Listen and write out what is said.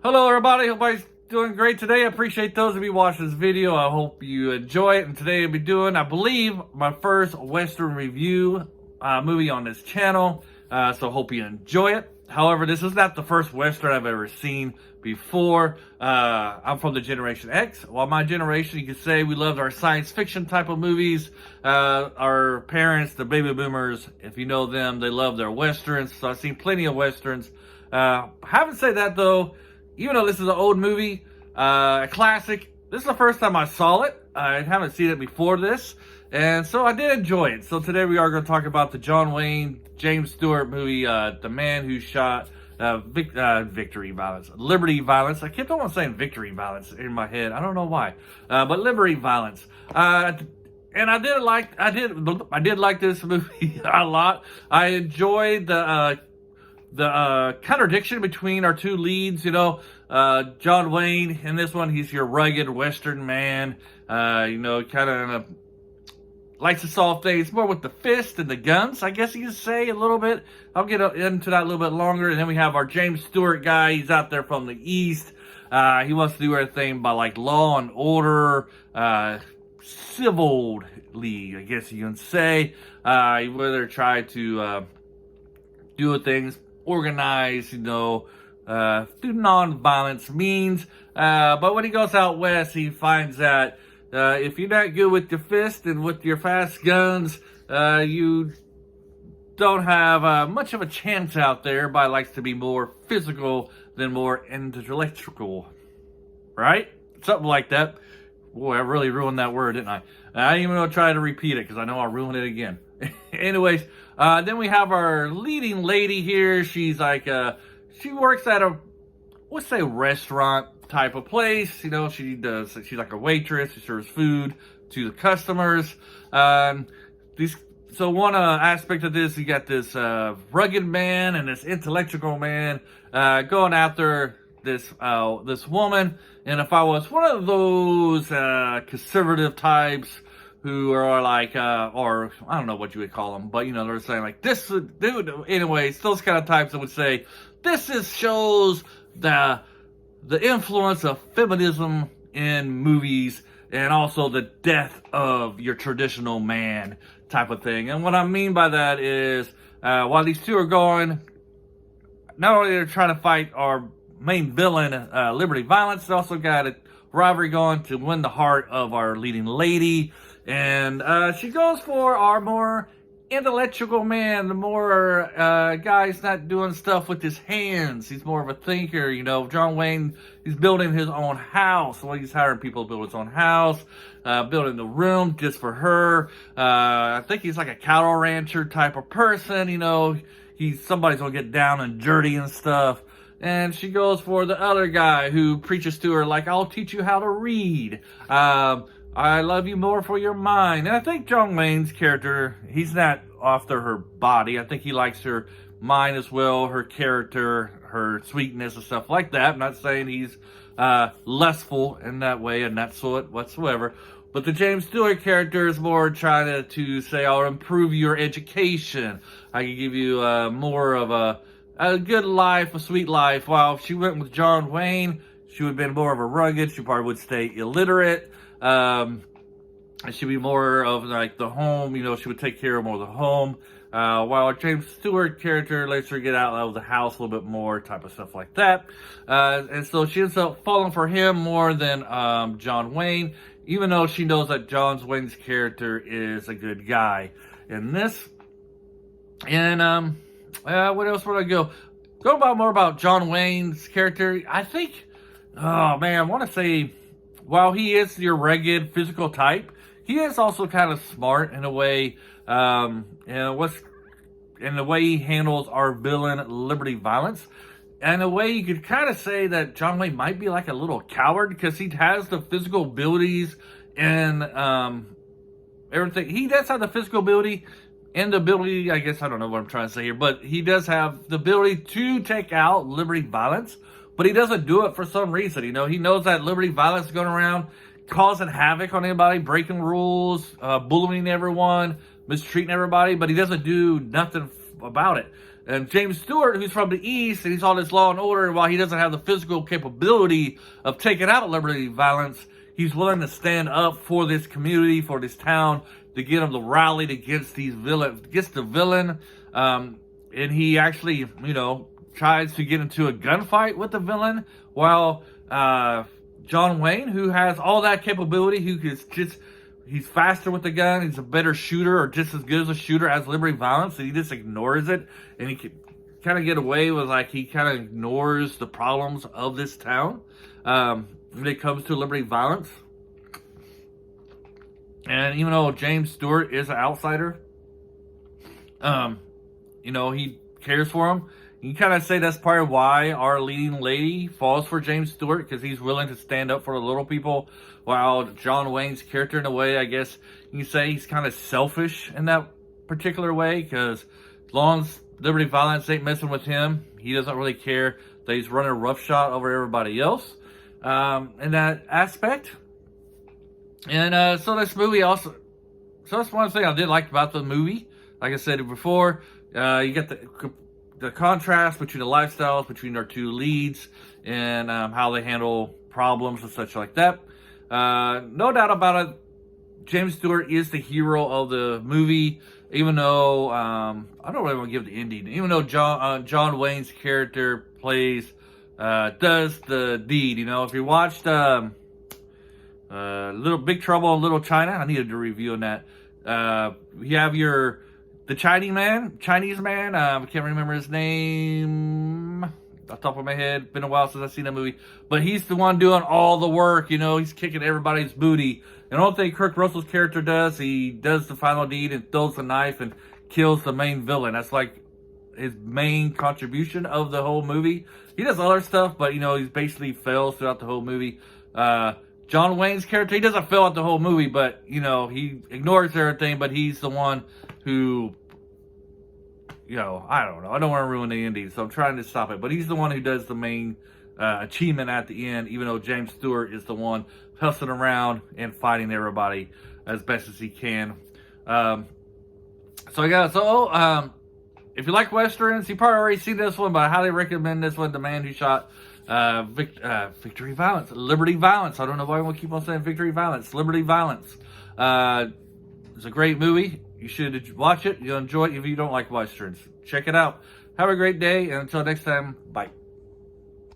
Hello everybody, hope everybody's doing great today. I appreciate those of you watching this video. I hope you enjoy it. And today I'll be doing, I believe, my first Western review movie on this channel. So hope you enjoy it. However, this is not the first Western I've ever seen before. I'm from the Generation X. Well, my generation, you could say, we loved our science fiction type of movies. Our parents, the baby boomers, if you know them, they love their Westerns. So I've seen plenty of Westerns. Having said that though, even though this is an old movie, a classic, this is the first time I saw it. I haven't seen it before this, and so I did enjoy it. So today we are going to talk about the John Wayne, James Stewart movie, The Man Who Shot Victory Valance, Liberty Valance. I kept on saying Victory Valance in my head. I don't know why, but Liberty Valance. And I did like this movie a lot. I enjoyed the contradiction between our two leads. You know, John Wayne in this one, he's your rugged Western man, you know, kind of likes to solve things more with the fist and the guns, I guess you could say, a little bit. I'll get into that a little bit longer. And then we have our James Stewart guy. He's out there from the East. He wants to do everything by like law and order, civilly, I guess you can say. He rather try to do things organized, you know, through non-violence means. But when he goes out west, he finds that if you're not good with your fist and with your fast guns, you don't have much of a chance out there. Everybody likes to be more physical than more intellectual, right? Something like that. Boy, I really ruined that word, didn't I? I ain't even gonna try to repeat it because I know I'll ruin it again. Anyways, then we have our leading lady here. She's like, she works at a, let's say, restaurant type of place. You know, she's like a waitress. She serves food to the customers. So one aspect of this, you got this rugged man and this intellectual man going after this woman. And if I was one of those conservative types who are like, or I don't know what you would call them, but you know, they're saying like this, dude. Anyways, those kind of types that would say this shows the influence of feminism in movies and also the death of your traditional man type of thing. And what I mean by that is, while these two are going, not only they're trying to fight our main villain, Liberty Valance, they also got a rivalry going to win the heart of our leading lady. And she goes for our more intellectual man, the more guy's not doing stuff with his hands. He's more of a thinker. You know, John Wayne, he's building his own house. Well, he's hiring people to build his own house, building the room just for her. I think he's like a cattle rancher type of person. You know, somebody's gonna get down and dirty and stuff. And she goes for the other guy who preaches to her like, I'll teach you how to read. I love you more for your mind. And I think John Wayne's character, he's not after her body. I think he likes her mind as well, her character, her sweetness and stuff like that. I'm not saying he's lustful in that way and that sort whatsoever. But the James Stewart character is more trying to say, I'll improve your education. I can give you more of a good life, a sweet life. While if she went with John Wayne, she would have been more of a rugged. She probably would stay illiterate. She'd be more of like the home, you know, she would take care of more of the home. While James Stewart character lets her get out of the house a little bit more, type of stuff like that. And so she ends up falling for him more than John Wayne, even though she knows that John Wayne's character is a good guy in this. And what else would I go about more about John Wayne's character? I think, oh man, I want to say, while he is your rugged physical type, he is also kind of smart in a way. And in the way he handles our villain Liberty Valance. And in a way you could kind of say that John Wayne might be like a little coward because he has the physical abilities and everything. He does have the physical ability and the ability, I guess, I don't know what I'm trying to say here, but he does have the ability to take out Liberty Valance. But he doesn't do it for some reason. You know, he knows that Liberty Valance is going around causing havoc on anybody, breaking rules, bullying everyone, mistreating everybody, but he doesn't do nothing about it. And James Stewart, who's from the East, and he's on this Law and Order, and while he doesn't have the physical capability of taking out Liberty Valance, he's willing to stand up for this community, for this town, to get them to rally against these villains, against the villain. And he actually, tries to get into a gunfight with the villain, while John Wayne, who has all that capability, he's faster with the gun, he's a better shooter, or just as good as a shooter as Liberty Valance, and he just ignores it, and he can kind of get away with, he kind of ignores the problems of this town when it comes to Liberty Valance. And even though James Stewart is an outsider, he cares for him. You can kind of say that's part of why our leading lady falls for James Stewart, because he's willing to stand up for the little people, while John Wayne's character, in a way, I guess you can say he's kind of selfish in that particular way, because as long as Liberty Valance ain't messing with him, he doesn't really care that he's running roughshod over everybody else in that aspect. And so this movie also, so that's one thing I did like about the movie. Like I said before, you get the contrast between the lifestyles between our two leads, and how they handle problems and such like that. No doubt about it, James Stewart is the hero of the movie, even though I don't really want to give the ending. Even though John Wayne's character does the deed. If you watched Little Big Trouble in Little China, I needed to review on that. You have the Chinese man. I can't remember his name off the top of my head. Been a while since I've seen that movie. But he's the one doing all the work. He's kicking everybody's booty. And the only thing Kurt Russell's character does, he does the final deed and throws the knife and kills the main villain. That's like his main contribution of the whole movie. He does other stuff, but, he basically fails throughout the whole movie. John Wayne's character, he doesn't fail out the whole movie, but, he ignores everything, but he's the one who, I don't know. I don't want to ruin the ending, so I'm trying to stop it. But he's the one who does the main achievement at the end, even though James Stewart is the one hustling around and fighting everybody as best as he can. If you like Westerns, you probably already seen this one, but I highly recommend this one, The Man Who Shot Victory Valance. Liberty Valance. I don't know why I want to keep on saying Victory Valance. Liberty Valance. It's a great movie. You should watch it. You'll enjoy it if you don't like Westerns. Check it out. Have a great day, and until next time, bye.